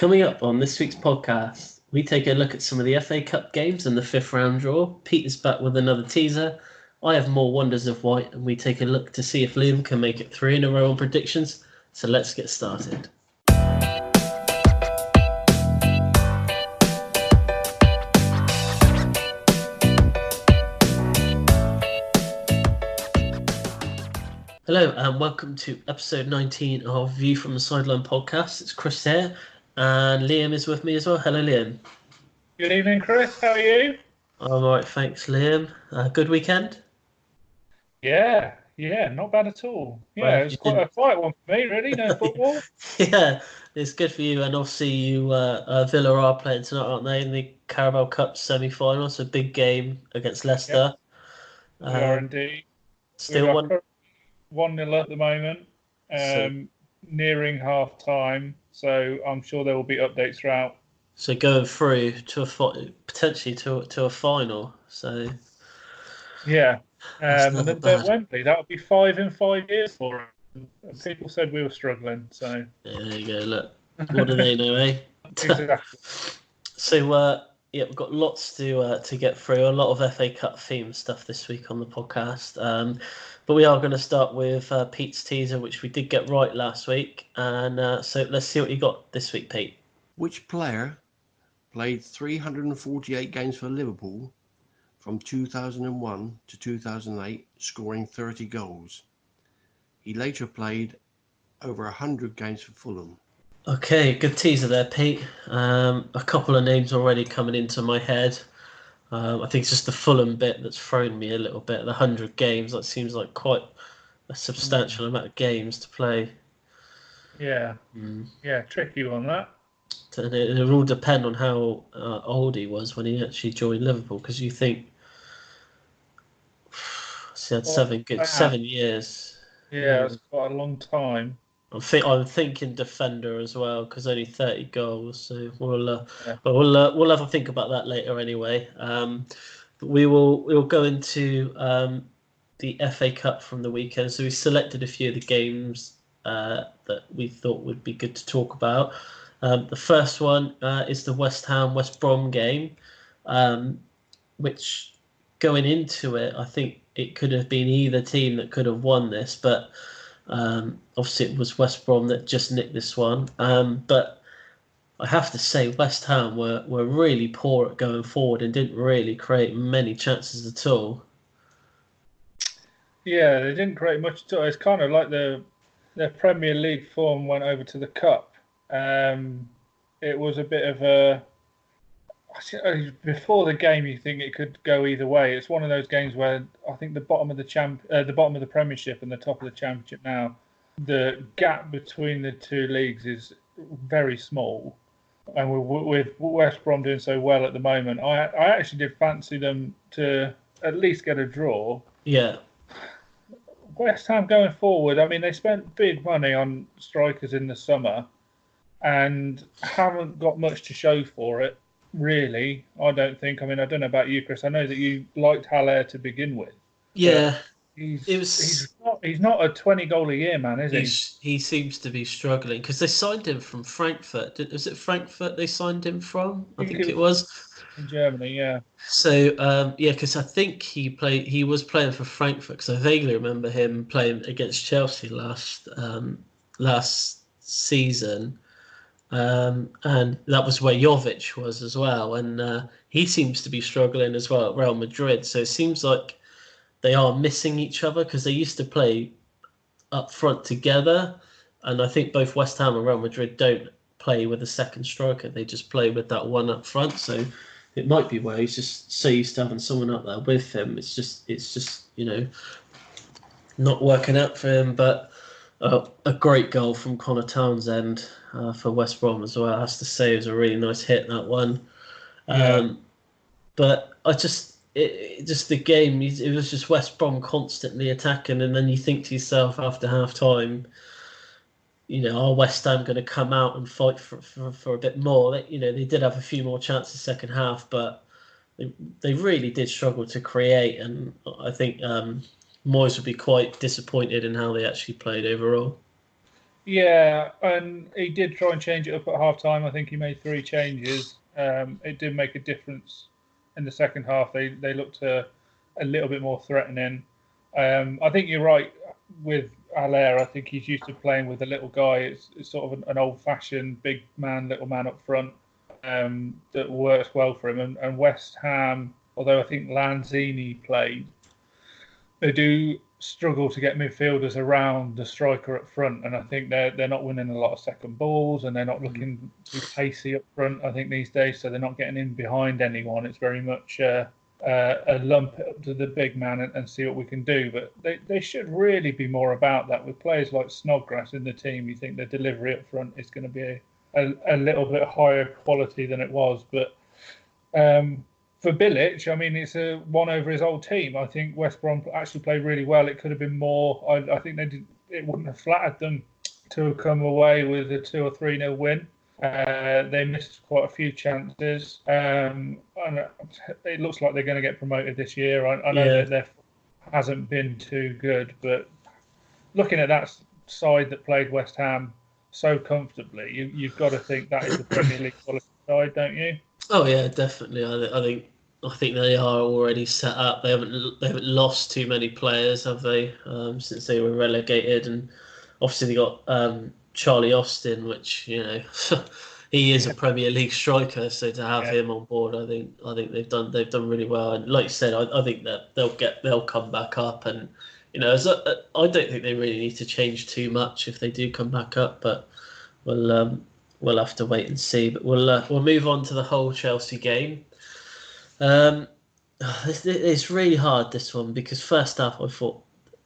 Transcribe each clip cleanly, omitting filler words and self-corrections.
Coming up on this week's podcast, we take a look at some of the FA Cup games and the fifth round draw. Pete is back with another teaser. I have more wonders of white, and we take a look to see if Liam can make it 3 in a row on predictions. So let's get started. Hello and welcome to episode 19 of View from the Sideline podcast. It's Chris here and Liam is with me as well. Hello Liam. Good evening Chris, how are you? I'm alright, thanks Liam. Good weekend? Yeah, not bad at all. Yeah, it was quite a quiet one for me really, no football. Yeah, it's good for you, and obviously you Villa are playing tonight, aren't they, in the Carabao Cup semi-final, so big game against Leicester. Yep. We are indeed. Still 1-0 at the moment, nearing half time, so I'm sure there will be updates throughout. So going through to potentially to a final. So yeah, and then at Wembley, that would be 5 in 5 years for them. People said we were struggling, so yeah, there you go. Look, what do they know, eh? Exactly. So we've got lots to get through. A lot of FA Cup themed stuff this week on the podcast. But we are going to start with Pete's teaser, which we did get right last week. And so let's see what you got this week, Pete. Which player played 348 games for Liverpool from 2001 to 2008, scoring 30 goals? He later played over 100 games for Fulham. Okay, good teaser there, Pete. A couple of names already coming into my head. I think it's just the Fulham bit that's thrown me a little bit. The 100 games, that seems like quite a substantial amount of games to play. Yeah, tricky one that. And it will all depend on how old he was when he actually joined Liverpool, because you think he had 7 years. Yeah, it's quite a long time. I'm thinking defender as well, because only 30 goals. So we'll have a think about that later anyway. But we'll go into the FA Cup from the weekend. So we selected a few of the games that we thought would be good to talk about. The first one is the West Ham-West Brom game, which going into it, I think it could have been either team that could have won this, but obviously it was West Brom that just nicked this one. But I have to say West Ham were really poor at going forward and didn't really create many chances at all. Yeah, they didn't create much at all. It's kind of like their Premier League form went over to the Cup. It was a bit of a... Before the game, you think it could go either way. It's one of those games where I think the bottom of the Premiership and the top of the Championship now, the gap between the two leagues is very small. And with West Brom doing so well at the moment, I actually did fancy them to at least get a draw. Yeah. West Ham going forward, I mean, they spent big money on strikers in the summer and haven't got much to show for it. Really, I don't think. I mean, I don't know about you, Chris. I know that you liked Haller to begin with. Yeah, he's not a 20-goal a year man, is he? He seems to be struggling because they signed him from Frankfurt. Was it Frankfurt they signed him from? I think it was in Germany. Yeah. So because I think he was playing for Frankfurt, because I vaguely remember him playing against Chelsea last season. And that was where Jovic was as well, and he seems to be struggling as well at Real Madrid. So it seems like they are missing each other, because they used to play up front together, and I think both West Ham and Real Madrid don't play with a second striker. They just play with that one up front. So it might be where he's just so used to having someone up there with him. It's just not working out for him. But a great goal from Connor Townsend for West Brom as well. I have to say, it was a really nice hit, that one. But the game, it was just West Brom constantly attacking, and then you think to yourself after half time, are West Ham going to come out and fight for a bit more? They did have a few more chances second half, but they really did struggle to create, and I think Moyes would be quite disappointed in how they actually played overall. Yeah, and he did try and change it up at half time. I think he made 3 changes. It did make a difference in the second half. They looked a little bit more threatening. I think you're right with Allaire. I think he's used to playing with a little guy. It's sort of an old-fashioned big man, little man up front that works well for him. And West Ham, although I think Lanzini played, they do struggle to get midfielders around the striker up front, and I think they're not winning a lot of second balls, and they're not looking too pacey up front. I think these days, so they're not getting in behind anyone. It's very much a lump it up to the big man and see what we can do. But they should really be more about that. With players like Snodgrass in the team, you think the delivery up front is going to be a little bit higher quality than it was, but. For Bilic, I mean, it's a one over his old team. I think West Brom actually played really well. It could have been more. I think it wouldn't have flattered them to have come away with a 2 or 3-0 win. They missed quite a few chances. And it looks like they're going to get promoted this year. I know that there hasn't been too good, but looking at that side that played West Ham so comfortably, you've got to think that is the Premier League quality side, don't you? Oh yeah, definitely. I think they are already set up. They haven't lost too many players, have they? Since they were relegated, and obviously they got Charlie Austin, which he is a Premier League striker. So to have him on board, I think they've done really well. And like you said, I think that they'll come back up. And I don't think they really need to change too much if they do come back up. But we'll have to wait and see. But we'll move on to the whole Chelsea game. It's really hard, this one, because first half I thought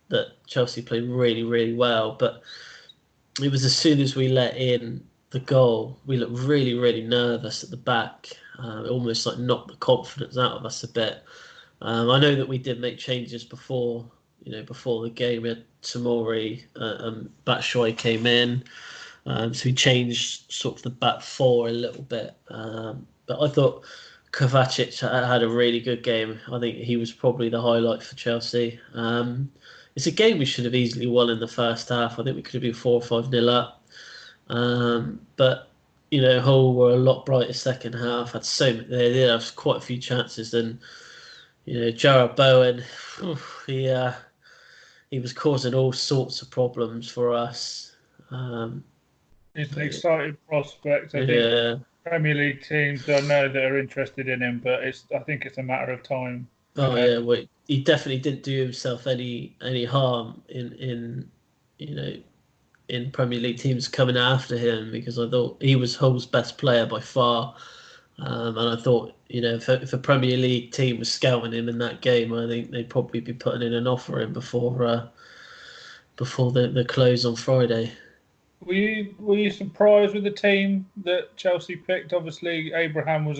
that Chelsea played really, really well, but it was as soon as we let in the goal, we looked really, really nervous at the back. It almost like knocked the confidence out of us a bit. I know that we did make changes before the game. We had Tomori and Batshuayi came in, so we changed sort of the back four a little bit. But I thought Kovacic had a really good game. I think he was probably the highlight for Chelsea. It's a game we should have easily won in the first half. I think we could have been 4 or 5-0 up. But Hull were a lot brighter second half. They did have quite a few chances. And Jarrod Bowen, he was causing all sorts of problems for us. It's an exciting prospect. I think Premier League teams I know that are interested in him, but I think it's a matter of time. Oh yeah, well, he definitely didn't do himself any harm in Premier League teams coming after him, because I thought he was Hull's best player by far, and I thought if a Premier League team was scouting him in that game, I think they'd probably be putting in an offer in before the close on Friday. Were you surprised with the team that Chelsea picked? Obviously, Abraham was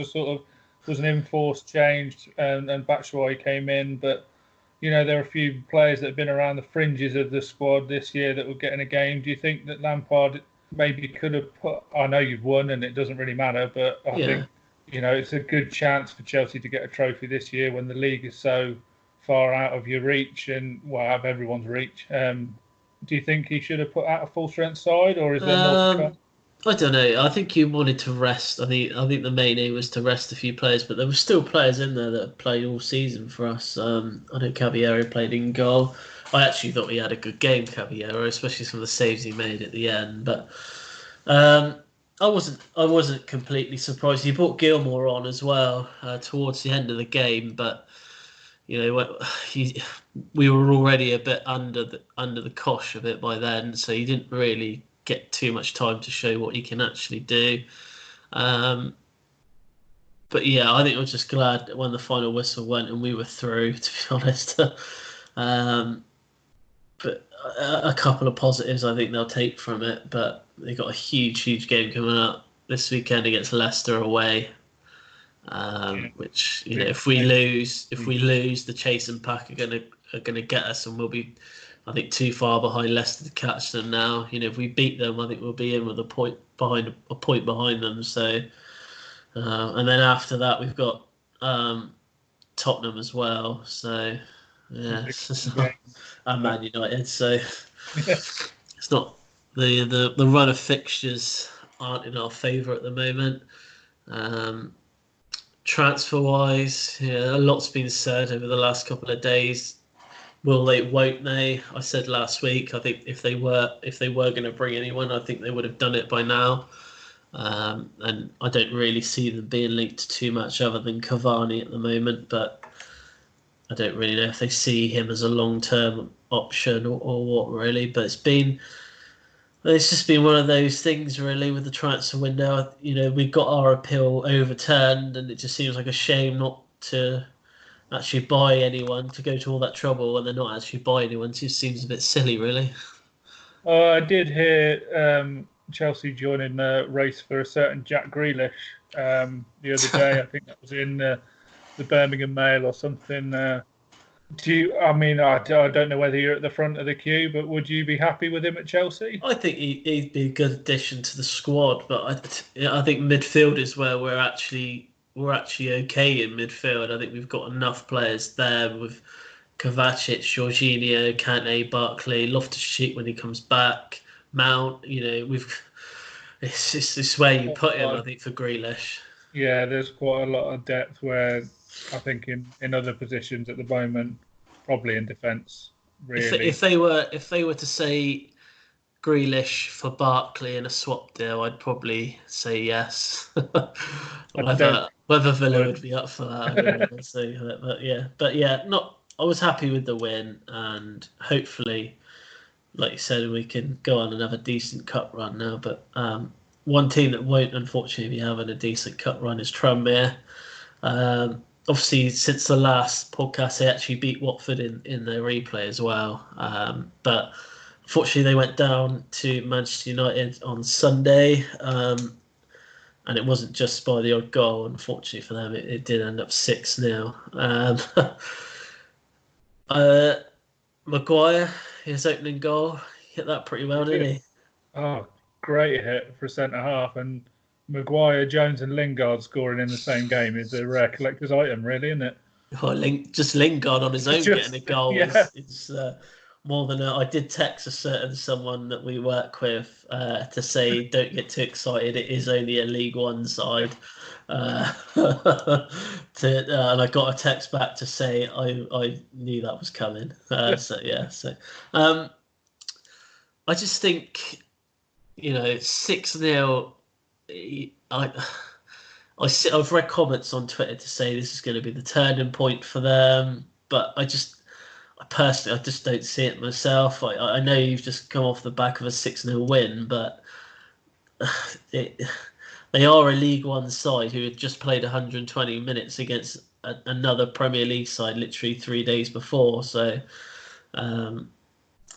an enforced change, and Batshuayi came in, but there are a few players that have been around the fringes of the squad this year that would get in a game. Do you think that Lampard maybe could have put? I know you've won, and it doesn't really matter, but I think it's a good chance for Chelsea to get a trophy this year when the league is so far out of your reach and out of everyone's reach. Do you think he should have put out a full strength side, or is there more to come? I don't know. I think he wanted to rest. I think the main aim was to rest a few players, but there were still players in there that have played all season for us. I know Caballero played in goal. I actually thought he had a good game, Caballero, especially some of the saves he made at the end. But I wasn't completely surprised. He brought Gilmore on as well towards the end of the game, but we were already a bit under the cosh a bit by then, so he didn't really get too much time to show what he can actually do. But yeah, I think I was just glad when the final whistle went and we were through, to be honest. But a couple of positives I think they'll take from it. But they've got a huge game coming up this weekend against Leicester away. Which if we lose, the chasing pack are gonna get us, and we'll be, I think, too far behind Leicester to catch them now. If we beat them, I think we'll be in with a point behind them. So, and then after that, we've got Tottenham as well. So, yeah, and Man United. So it's not the run of fixtures aren't in our favour at the moment. Transfer wise, yeah, a lot's been said over the last couple of days. Will they? Won't they? I said last week. I think if they were going to bring anyone, I think they would have done it by now. And I don't really see them being linked to too much other than Cavani at the moment. But I don't really know if they see him as a long-term option or what really. But it's just been one of those things really with the transfer window. We got our appeal overturned, and it just seems like a shame not to actually buy anyone, to go to all that trouble when they're not actually buying anyone. It just seems a bit silly, really. I did hear Chelsea joining the race for a certain Jack Grealish the other day. I think that was in the Birmingham Mail or something. I don't know whether you're at the front of the queue, but would you be happy with him at Chelsea? I think he'd be a good addition to the squad, but I think midfield is where we're actually okay in midfield. I think we've got enough players there with Kovacic, Jorginho, Kante, Barkley, Loftus-Cheek when he comes back, Mount. It's where you put him. I think for Grealish. Yeah, there's quite a lot of depth where I think in other positions at the moment, probably in defence. Really, if they were to say Grealish for Barkley in a swap deal, I'd probably say yes. Whether Villa would be up for that, I don't know. But yeah, I was happy with the win, and hopefully, like you said, we can go on and have a decent cup run now. But one team that won't, unfortunately, be having a decent cup run is Tranmere. Obviously, since the last podcast, they actually beat Watford in their replay as well. But unfortunately, they went down to Manchester United on Sunday, and it wasn't just by the odd goal. Unfortunately for them, it did end up 6-0. Maguire, his opening goal, hit that pretty well, didn't he? Oh, great hit for centre half. And Maguire, Jones and Lingard scoring in the same game is a rare collector's item, really, isn't it? Just Lingard on his own getting a goal. Yeah. It's more than I did text someone that we work with to say don't get too excited. It is only a League One side. And I got a text back to say I knew that was coming. I just think 6-0. I've read comments on Twitter to say this is going to be the turning point for them, but I personally just don't see it myself. I know you've just come off the back of a 6-0 win, but they are a League One side who had just played 120 minutes against another Premier League side literally 3 days before. So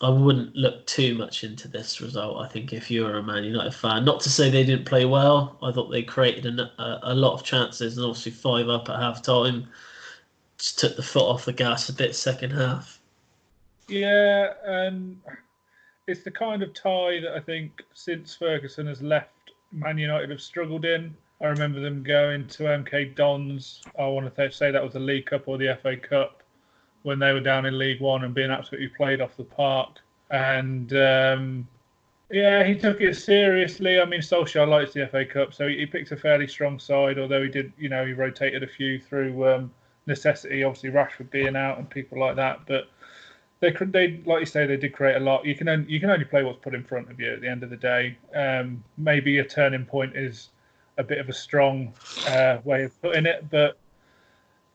I wouldn't look too much into this result, I think, if you're a Man United fan. Not to say they didn't play well. I thought they created a lot of chances, and obviously 5 up at half-time. Just took the foot off the gas a bit second half. Yeah, and it's the kind of tie that I think since Ferguson has left, Man United have struggled in. I remember them going to MK Dons. I want to say that was the League Cup or the FA Cup, when they were down in League One and being absolutely played off the park. And he took it seriously. I mean, Solskjaer likes the FA Cup, so he picked a fairly strong side, although he did, he rotated a few through necessity, obviously Rashford being out and people like that. But they like you say, they did create a lot. You can only play what's put in front of you at the end of the day. Maybe a turning point is a bit of a strong way of putting it, but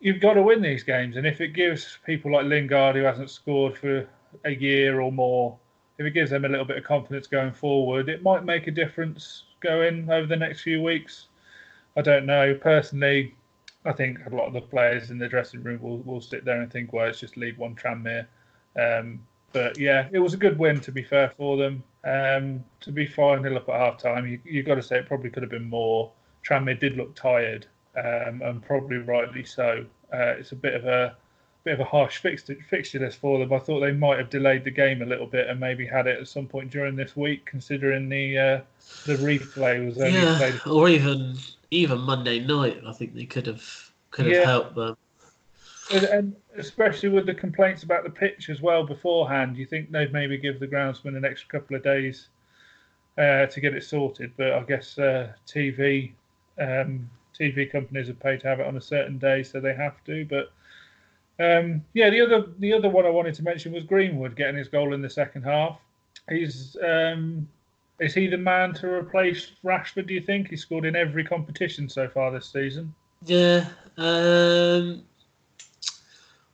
you've got to win these games. And if it gives people like Lingard, who hasn't scored for a year or more, if it gives them a little bit of confidence going forward, it might make a difference going over the next few weeks. I don't know. Personally, I think a lot of the players in the dressing room will sit there and think, well, it's just League One Tranmere. But yeah, it was a good win, to be fair, for them. To be 5-0 up at half-time, you've got to say it probably could have been more. Tranmere did look tired, and probably rightly so. It's a bit of a harsh fixture list for them. I thought they might have delayed the game a little bit and maybe had it at some point during this week, considering the replay was only played. Or even Monday night. I think they could have helped them. And especially with the complaints about the pitch as well beforehand, you think they'd maybe give the groundsman an extra couple of days to get it sorted. But I guess TV companies are paid to have it on a certain day, so they have to. But yeah, the other one I wanted to mention was Greenwood getting his goal in the second half. He's is he the man to replace Rashford? Do you think he scored in every competition so far this season? Yeah, I'm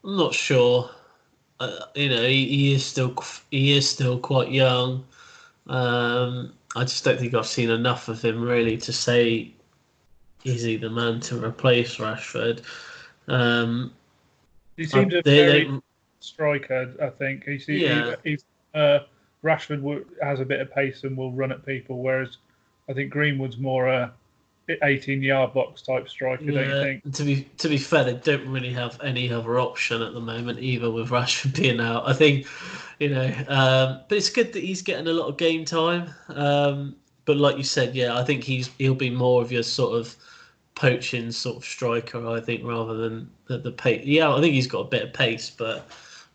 not sure. He is still quite young. I just don't think I've seen enough of him really to say is he the man to replace Rashford. He seems a very striker. I think Rashford has a bit of pace and will run at people, whereas I think Greenwood's more a 18-yard box type striker. Yeah. Don't you think? To be fair, they don't really have any other option at the moment either, with Rashford being out. I think, but it's good that he's getting a lot of game time. But like you said, yeah, I think he'll be more of your sort of poaching sort of striker, I think, rather than the pace. Yeah, I think he's got a bit of pace, but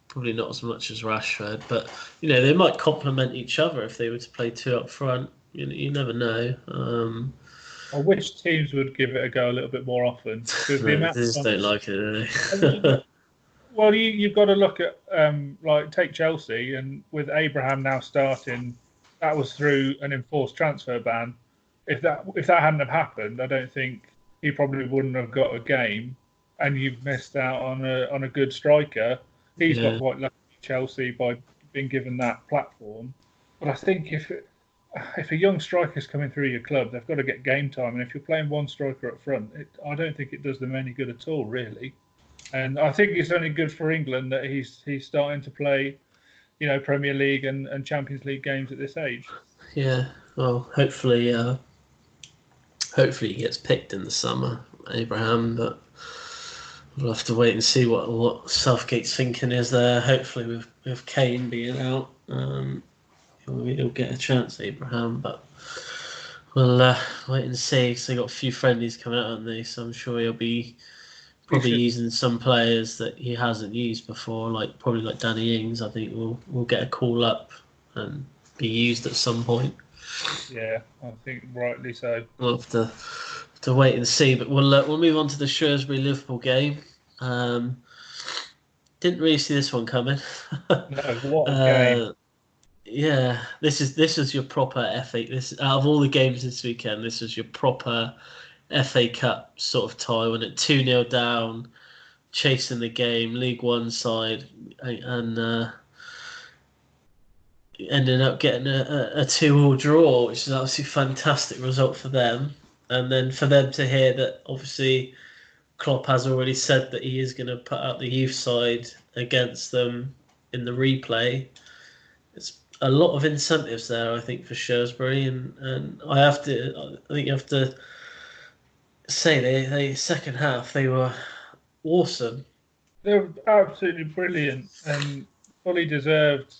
probably not as much as Rashford. But they might complement each other if they were to play two up front. You never know. I wish teams would give it a go a little bit more often, because the amount they just don't like it, do they? Well, you've got to look at take Chelsea, and with Abraham now starting, that was through an enforced transfer ban. If that hadn't have happened, I don't think he probably wouldn't have got a game, and you've missed out on a good striker. He's got quite lucky Chelsea by being given that platform. But I think if a young striker's coming through your club, they've got to get game time. And if you're playing one striker up front, I don't think it does them any good at all, really. And I think it's only good for England that he's starting to play, Premier League and Champions League games at this age. Yeah, well, hopefully he gets picked in the summer, Abraham, but we'll have to wait and see what Southgate's thinking is there. Hopefully with Kane being out, he'll get a chance, Abraham, but we'll wait and see, because they've got a few friendlies coming out, haven't they? So I'm sure he'll be probably using some players that he hasn't used before, probably like Danny Ings. I think will get a call up and be used at some point. Yeah, I think rightly so. We'll have to wait and see, but we'll move on to the Shrewsbury-Liverpool game. Didn't really see this one coming. No, what a game! Yeah, this is your proper FA. Out of all the games this weekend, this was your proper FA Cup sort of tie, when it 2-0 down, chasing the game, League One side, and ended up getting a 2-2 draw, which is obviously a fantastic result for them. And then for them to hear that, obviously, Klopp has already said that he is going to put out the youth side against them in the replay. It's a lot of incentives there, I think, for Shrewsbury, and I think you have to say they second half they were awesome. They were absolutely brilliant and fully deserved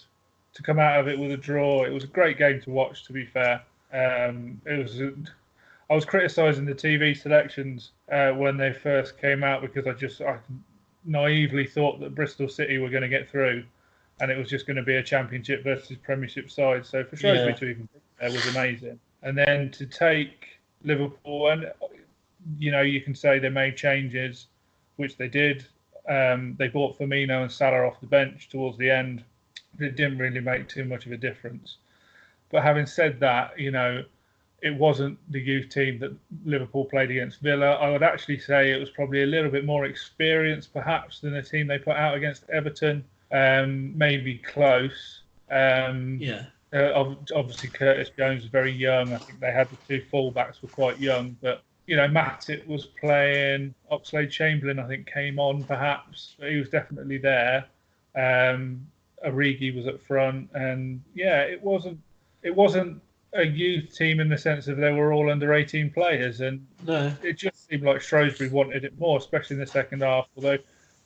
to come out of it with a draw. It was a great game to watch, to be fair. I was criticising the TV selections when they first came out, because I naively thought that Bristol City were going to get through, and it was just going to be a Championship versus Premiership side. So for Shrewsbury to even there was amazing. And then to take Liverpool, and you can say they made changes, which they did. They brought Firmino and Salah off the bench towards the end. It didn't really make too much of a difference. But having said that, it wasn't the youth team that Liverpool played against Villa. I would actually say it was probably a little bit more experienced, perhaps, than the team they put out against Everton. Maybe close. Obviously, Curtis Jones was very young. I think they had the two fullbacks were quite young. But, Matip was playing. Oxlade-Chamberlain, I think, came on, perhaps. But he was definitely there. Origi was up front. And, yeah, it wasn't a youth team in the sense of they were all under 18 players, and it just seemed like Shrewsbury wanted it more, especially in the second half. Although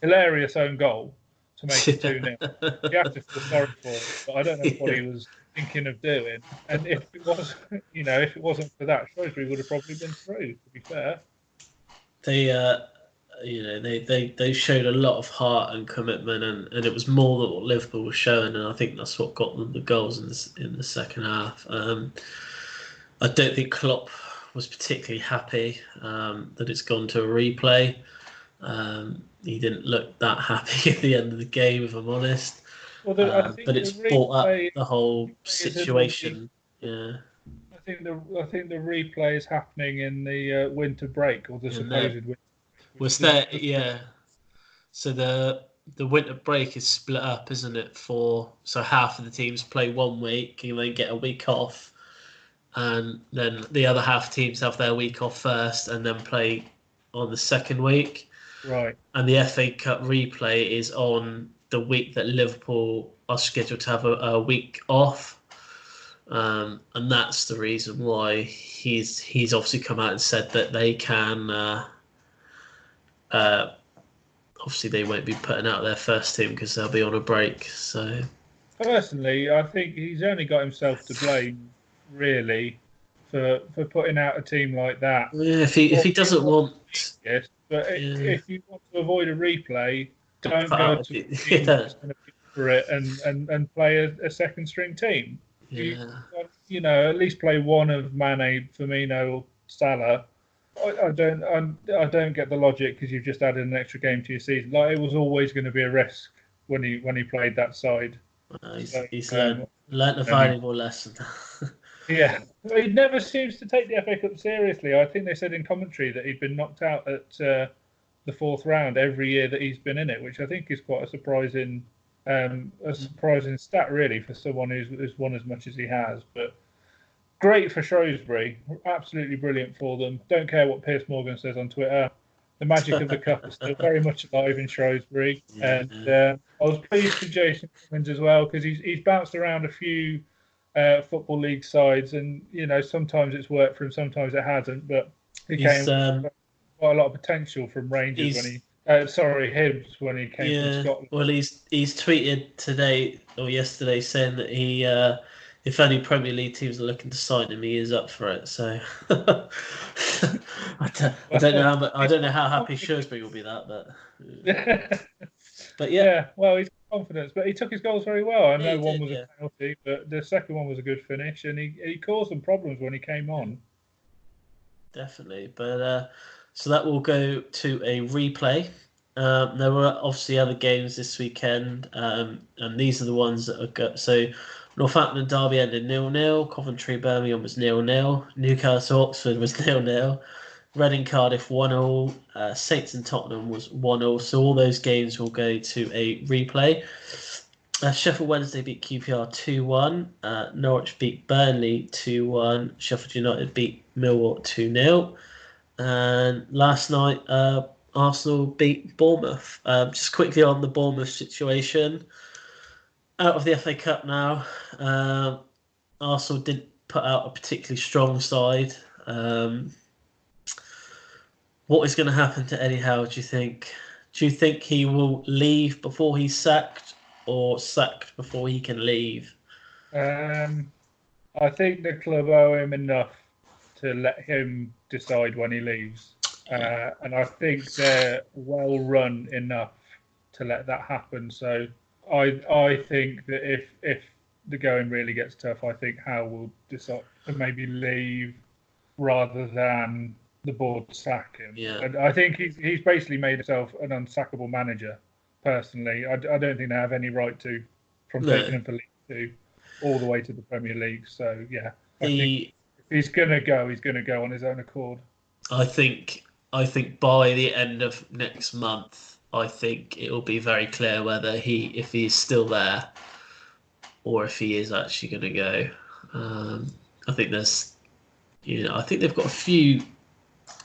hilarious own goal to make it 2-0, you have to feel sorry for it. But I don't know what he was thinking of doing. And if it wasn't for that, Shrewsbury would have probably been through. To be fair, they showed a lot of heart and commitment, and it was more than what Liverpool was showing, and I think that's what got them the goals in the second half. I don't think Klopp was particularly happy that it's gone to a replay. He didn't look that happy at the end of the game, if I'm honest. Well, I But think the it's brought up replay the whole is annoying. situation. Yeah. I think the replay is happening in the winter break, or the And supposed winter break, which was is there? Yeah. So the winter break is split up, isn't it? So half of the teams play 1 week and then get a week off, and then the other half teams have their week off first and then play on the second week. right. And the FA Cup replay is on the week that Liverpool are scheduled to have a week off. And that's the reason why he's obviously come out and said that they can. Obviously, they won't be putting out their first team because they'll be on a break. So Personally, I think he's only got himself to blame, really, for putting out a team like that. yeah, if he doesn't want, Yes, but yeah, if you want to avoid a replay, don't put go out, to a team yeah, that's going to be for it and play a second string team. yeah. At least play one of Mane, Firmino, Salah. I don't get the logic because you've just added an extra game to your season. Like, it was always going to be a risk when he played that side. He's So, learned a valuable lesson. yeah, he never seems to take the FA Cup seriously. I think they said in commentary that he'd been knocked out at the fourth round every year that he's been in it, which I think is quite a surprising stat, really, for someone who's won as much as he has. But great for Shrewsbury, absolutely brilliant for them. Don't care what Piers Morgan says on Twitter. The magic of the cup is still very much alive in Shrewsbury, and I was pleased for Jason Cummins as well because he's bounced around a few football league sides, and sometimes it's worked for him, sometimes it hasn't. But he came quite a lot of potential from Rangers when he Hibs when he came from Scotland. Well, he's tweeted today or yesterday saying that he if any Premier League teams are looking to sign him, he is up for it. So I don't know how happy Shrewsbury will be that, but yeah. Well, he's confident, but he took his goals very well. I know one was a penalty, but the second one was a good finish, and he caused some problems when he came on. Definitely, but so that will go to a replay. There were obviously other games this weekend, and these are the ones that are good. So Northampton and Derby ended 0-0. Coventry Birmingham was 0-0. Newcastle Oxford was 0-0. Reading Cardiff 1-0. Saints and Tottenham was 1-0. So all those games will go to a replay. Sheffield Wednesday beat QPR 2-1. Norwich beat Burnley 2-1. Sheffield United beat Millwall 2-0. And last night, Arsenal beat Bournemouth. Just quickly on the Bournemouth situation. Out of the FA Cup now. Arsenal didn't put out a particularly strong side. What is going to happen to Eddie Howe, do you think? Do you think he will leave before he's sacked or sacked before he can leave? I think the club owe him enough to let him decide when he leaves. And I think they're well run enough to let that happen. So I think that if the going really gets tough, I think Howe will decide to maybe leave rather than the board sack him. Yeah. And I think he's basically made himself an unsackable manager. Personally, I don't think they have any right to, from taking him for League Two all the way to the Premier League. So yeah, I think if he's gonna go, he's gonna go on his own accord. I think by the end of next month, I think it will be very clear whether if he's still there or if he is actually going to go. I think I think they've got a few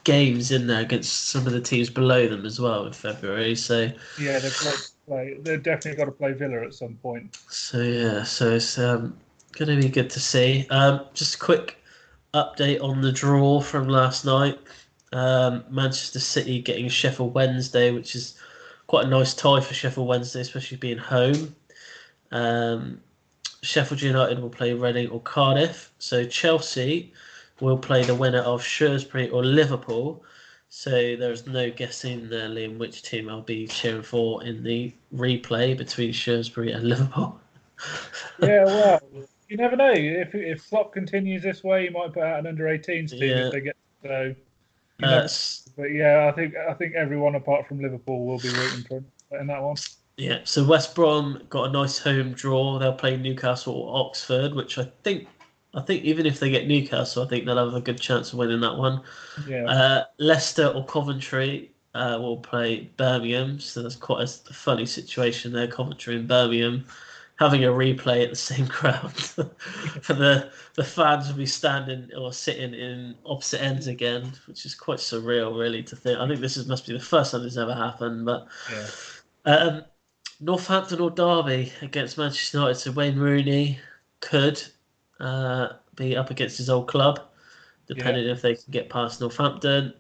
games in there against some of the teams below them as well in February. So yeah, they've definitely got to play Villa at some point. So yeah, so it's going to be good to see. Just a quick update on the draw from last night. Manchester City getting Sheffield Wednesday, which is quite a nice tie for Sheffield Wednesday, especially being home. Sheffield United will play Reading or Cardiff. So Chelsea will play the winner of Shrewsbury or Liverpool. So there's no guessing there, Liam, which team I'll be cheering for in the replay between Shrewsbury and Liverpool. Yeah, well, You never know. If Klopp continues this way, he might put out an under-18s team Yeah. if they get so. You never, but yeah, I think everyone apart from Liverpool will be rooting for him in that one. Yeah, so West Brom got a nice home draw. They'll play Newcastle or Oxford, which I think even if they get Newcastle, I think they'll have a good chance of winning that one. Yeah. Leicester or Coventry will play Birmingham, so that's quite a funny situation there. Coventry and Birmingham having a replay at the same ground for the fans will be standing or sitting in opposite ends again, which is quite surreal, really, to think. I think must be the first time this ever happened, but. Yeah. Northampton or Derby against Manchester United. So Wayne Rooney could be up against his old club, depending if they can get past Northampton.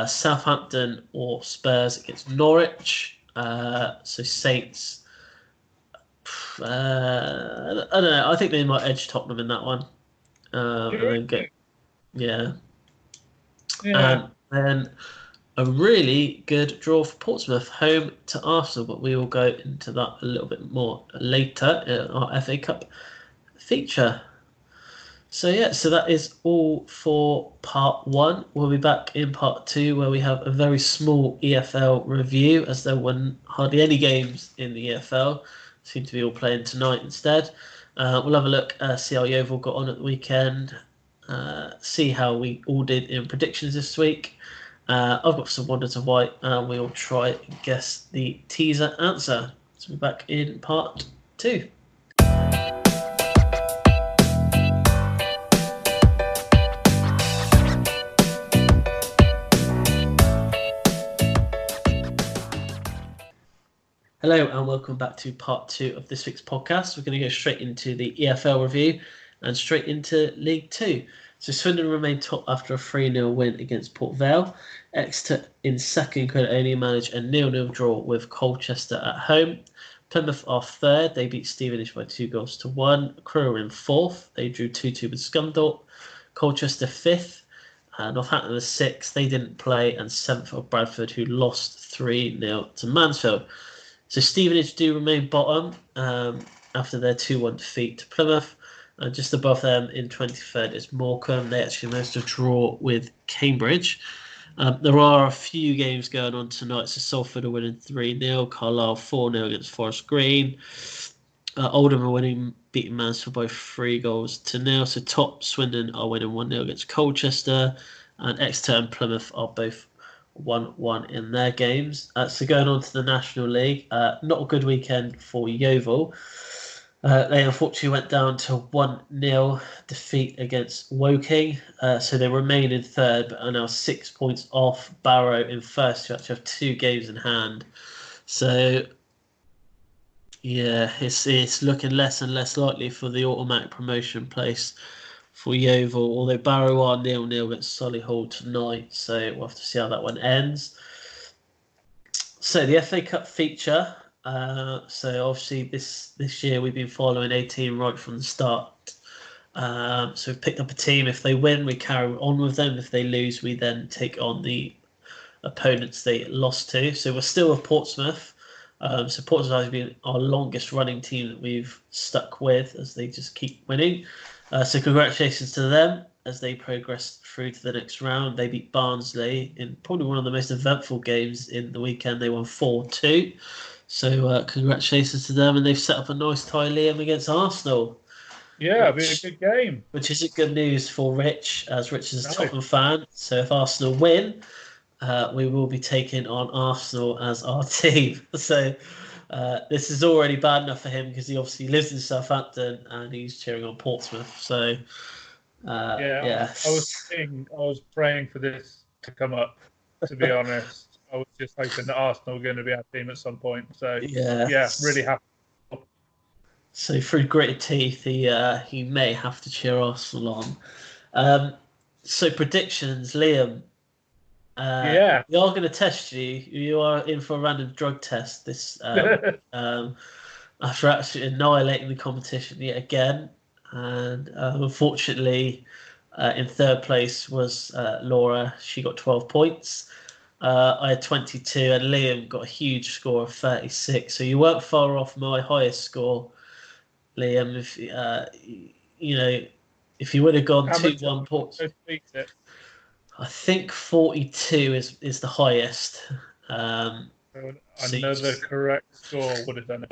Southampton or Spurs against Norwich. So Saints. I don't know. I think they might edge Tottenham in that one. And then Yeah. And then a really good draw for Portsmouth, home to Arsenal, but we will go into that a little bit more later in our FA Cup feature. So that is all for part 1. We'll be back in part 2 where we have a very small EFL review, as there were hardly any games in the EFL. Seem to be all playing tonight instead. We'll have a look, see how Yeovil got on at the weekend, see how we all did in predictions this week. I've got some Wonders of White, and we'll try and guess the teaser answer. So we're back in part 2. Hello and welcome back to part 2 of this week's podcast. We're going to go straight into the EFL review and straight into League 2. So Swindon remained top after a 3-0 win against Port Vale. Exeter in second could only manage a 0-0 draw with Colchester at home. Plymouth are third. They beat Stevenage by 2-1. Crewe are in fourth. They drew 2-2 with Scunthorpe. Colchester fifth. Northampton are sixth. They didn't play. And seventh are Bradford, who lost 3-0 to Mansfield. So Stevenage do remain bottom after their 2-1 defeat to Plymouth. And just above them in 23rd is Morecambe. They actually managed to draw with Cambridge. There are a few games going on tonight. So Salford are winning 3-0. Carlisle 4-0 against Forest Green. Oldham are beating Mansfield by 3-0. So top Swindon are winning 1-0 against Colchester. And Exeter and Plymouth are both 1-1 in their games. So going on to the National League, not a good weekend for Yeovil. They unfortunately went down to 1-0 defeat against Woking. So they remain in third, but are now 6 points off Barrow in first, who actually have 2 games in hand. So yeah, it's looking less and less likely for the automatic promotion place for Yeovil, although Barrow are 0-0 against Solihull tonight, so we'll have to see how that one ends. So the FA Cup feature. So obviously this year we've been following a team right from the start. So we've picked up a team. If they win, we carry on with them. If they lose, we then take on the opponents they lost to. So we're still with Portsmouth. So Portsmouth has been our longest running team that we've stuck with, as they just keep winning. So congratulations to them as they progress through to the next round. They beat Barnsley in probably one of the most eventful games in the weekend. They won 4-2. So congratulations to them. And they've set up a nice tie, Liam, against Arsenal. Yeah, it'll be a good game. Which isn't good news for Rich, as Rich is a Tottenham fan. So if Arsenal win, we will be taking on Arsenal as our team. So this is already bad enough for him because he obviously lives in Southampton and he's cheering on Portsmouth. So I was praying for this to come up, to be honest. I was just hoping that Arsenal were going to be our team at some point. So yeah, really happy. So through gritted teeth, he may have to cheer Arsenal on. So predictions, Liam. We are going to test you. You are in for a random drug test this after actually annihilating the competition yet again. And unfortunately, in third place was Laura. She got 12 points. I had 22, and Liam got a huge score of 36. So you weren't far off my highest score. Liam. If if you would have gone How much 2-1 Ports, beat it? I think 42 is the highest. So Another correct score would have done it.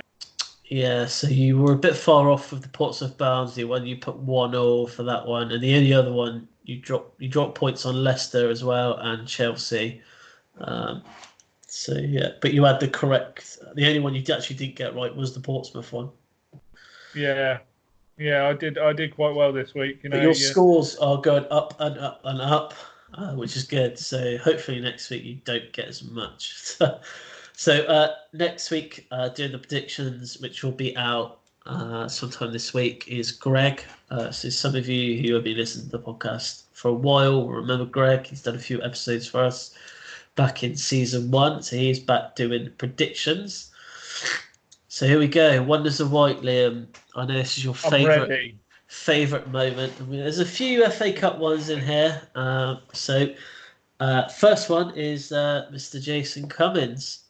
yeah, so you were a bit far off with the Portsmouth Barnsley one. You put 1-0 for that one, and the only other one you dropped points on Leicester as well and Chelsea. So yeah, but you had the correct. The only one you actually didn't get right was the Portsmouth one. Yeah, I did quite well this week. But your scores are going up and up and up, which is good. So hopefully next week you don't get as much. So next week, doing the predictions, which will be out sometime this week, is Greg. So some of you who have been listening to the podcast for a while will remember Greg. He's done a few episodes for us back in season 1. So he's back doing predictions. So here we go. Wonders of White, Liam. I know this is your favourite moment. I mean, there's a few FA Cup ones in here. First one is Mr. Jason Cummins.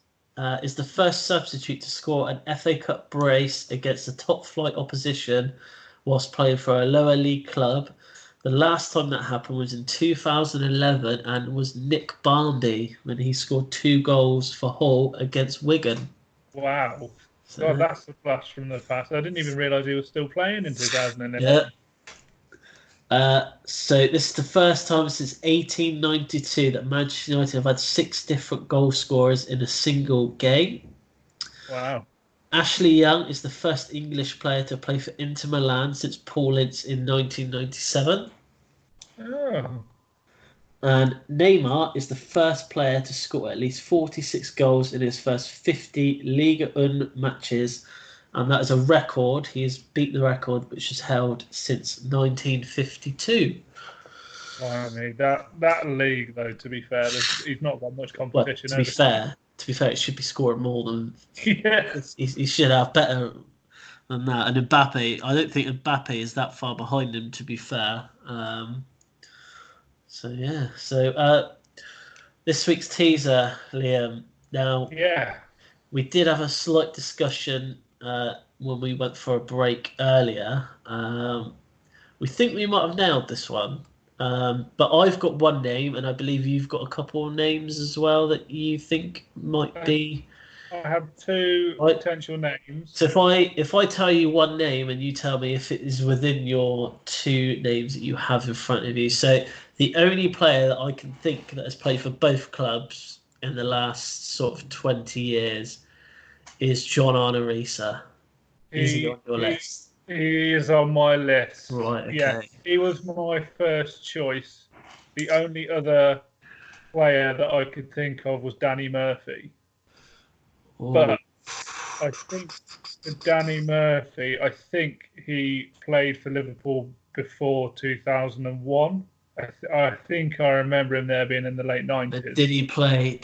Is the first substitute to score an FA Cup brace against a top-flight opposition whilst playing for a lower league club. The last time that happened was in 2011 and was Nick Barmby when he scored 2 goals for Hull against Wigan. Wow. God, that's a flash from the past. I didn't even realise he was still playing in 2011. Yeah. So this is the first time since 1892 that Manchester United have had 6 different goal scorers in a single game. Wow. Ashley Young is the first English player to play for Inter Milan since Paul Ince in 1997. Oh. And Neymar is the first player to score at least 46 goals in his first 50 Liga 1 matches. And that is a record. He has beat the record, which is held since 1952. Well, I mean, that league, though, to be fair, he's not got much competition. Well, to be fair, it should be scoring more than... Yeah. He should have better than that. And Mbappe, I don't think Mbappe is that far behind him, to be fair. So this week's teaser, Liam. Now, we did have a slight discussion when we went for a break earlier. We think we might have nailed this one, but I've got one name, and I believe you've got a couple of names as well that you think might be. I have 2 potential names. So if I tell you one name and you tell me if it is within your 2 names that you have in front of you. So the only player that I can think that has played for both clubs in the last sort of 20 years is John Arnorisa. Is he on your list? He is on my list. Right, okay. Yeah, he was my first choice. The only other player that I could think of was Danny Murphy. Ooh. But I think Danny Murphy, I think he played for Liverpool before 2001. I think I remember him there being in the late 90s. Did he play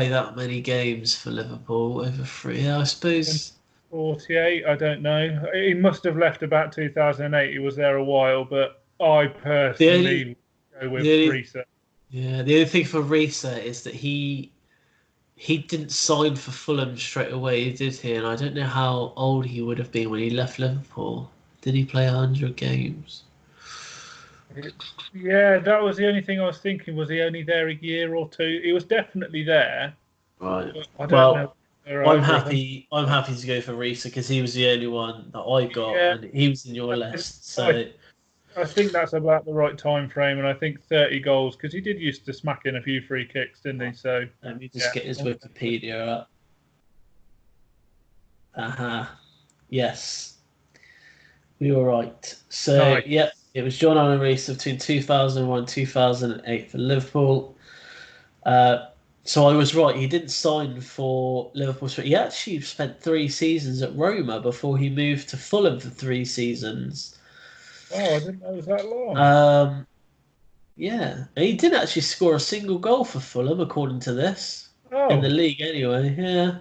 that many games for Liverpool over 3? Yeah, I suppose 48. I don't know. He must have left about 2008. He was there a while, but I personally go with Risa. Yeah, the only thing for Risa is that he didn't sign for Fulham straight away, did he? And I don't know how old he would have been when he left Liverpool. Did he play 100 games? Yeah, that was the only thing I was thinking. Was he only there a year or 2? He was definitely there. Right. I don't know. I'm happy to go for Risa because he was the only one that I got, and he was in your list. So I think that's about the right time frame, and I think 30 goals because he did used to smack in a few free kicks, didn't he? So let me just get his Wikipedia up. Yes, we were right. So nice. It was John Arnorisa between 2001 and 2008 for Liverpool. So I was right. He didn't sign for Liverpool. He actually spent 3 seasons at Roma before he moved to Fulham for 3 seasons. Oh, I didn't know it was that long. Yeah. He didn't actually score a single goal for Fulham, according to this. Oh. In the league, anyway. Yeah.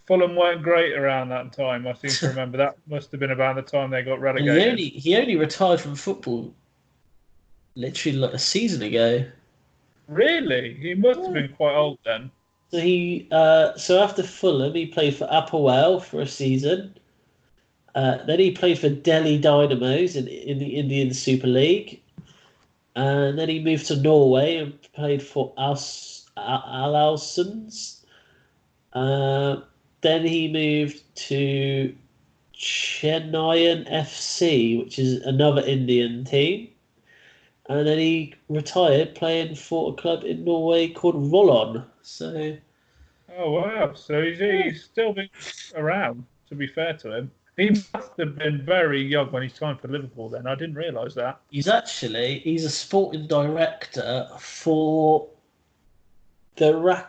Fulham weren't great around that time. I seem to remember that must have been about the time they got relegated. He only retired from football literally like a season ago. Really? He must have been quite old then. So so after Fulham, he played for Apoel for a season, Then he played for Delhi Dynamos in the Indian Super League. And then he moved to Norway and played for Alalsunds. Then he moved to Chennaiyin FC, which is another Indian team. And then he retired playing for a club in Norway called Rollon. So, Oh wow! So he's still been around. To be fair to him, he must have been very young when he signed for Liverpool. Then I didn't realise that. he's a sporting director for the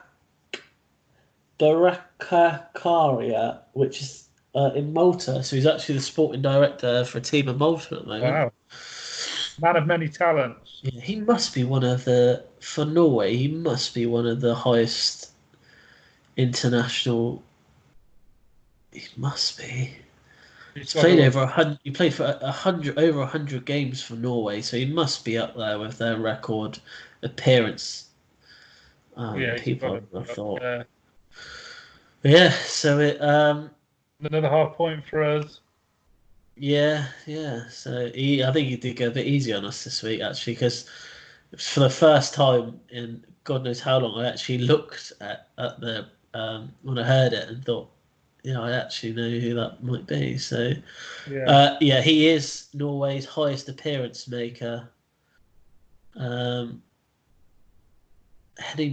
Barakaria, which is in Malta. So he's actually the sporting director for a team in Malta at the moment. Wow, man of many talents. Yeah, he must be for Norway, he must be one of the highest international. He must be. He's played over 100. He played for over 100 games for Norway, so he must be up there with their record appearance. People, I thought. Yeah, so another half point for us. Yeah. So I think he did go a bit easy on us this week, actually, because for the first time in God knows how long, I actually looked at the when I heard it and thought, I actually know who that might be. So, he is Norway's highest appearance maker. Henning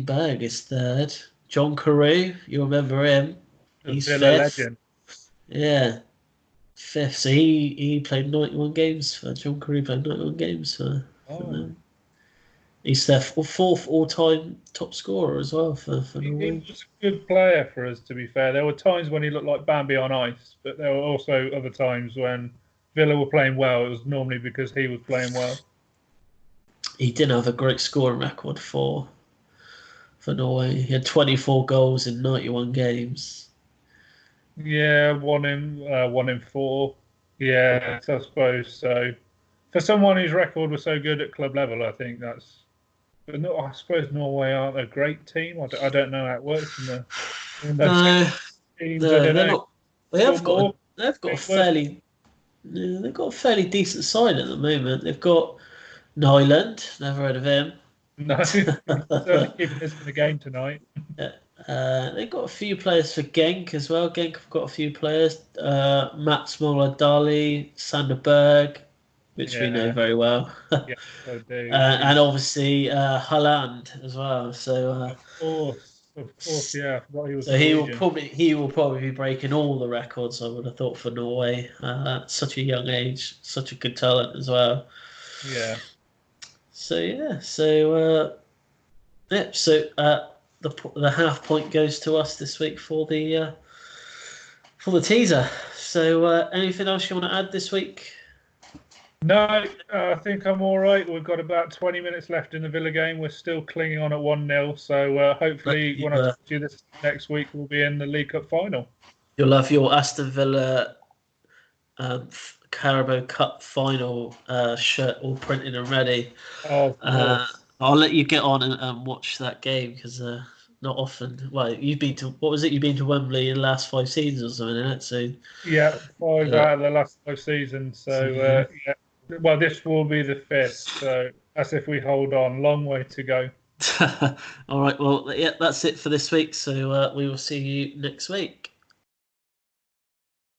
Berg is third. John Carew, you remember him? He's fifth. Legend. Yeah, fifth. So he played 91 games for John Carew. Played 91 games for them. He's their fourth all-time top scorer as well for Norway. He was a good player for us, to be fair. There were times when he looked like Bambi on ice, but there were also other times when Villa were playing well. It was normally because he was playing well. He didn't have a great scoring record for Norway. He had 24 goals in 91 games. Yeah, one in four. Yeah, I suppose so. For someone whose record was so good at club level, I think that's. But no, I suppose Norway aren't a great team. I don't know how it works in the. Teams. They're not. They've got a fairly decent side at the moment. They've got Nyland. Never heard of him. No, certainly keeping this in the game tonight. They've got a few players for Genk as well. Genk have got a few players. Mats Dali, Sander Berg, which we know very well. Yeah, so do. And obviously Haaland as well. So of course, yeah. I forgot he was. So he will probably be breaking all the records, I would have thought, for Norway. At such a young age, such a good talent as well. Yeah. So the half point goes to us this week for the teaser. So anything else you want to add this week? No, I think I'm all right. We've got about 20 minutes left in the Villa game. We're still clinging on at 1-0. So hopefully when I talk to you this next week, we'll be in the League Cup final. You'll have your Aston Villa Carabao Cup final shirt all printed and ready. Oh, I'll let you get on and watch that game because not often. Well, you've been to You've been to Wembley in the last 5 seasons or something, isn't it? So yeah, 5 out of the last 5 seasons. So yeah. Well, this will be the 5th. So that's if we hold on. Long way to go. All right. Well, yeah, that's it for this week. So we will see you next week.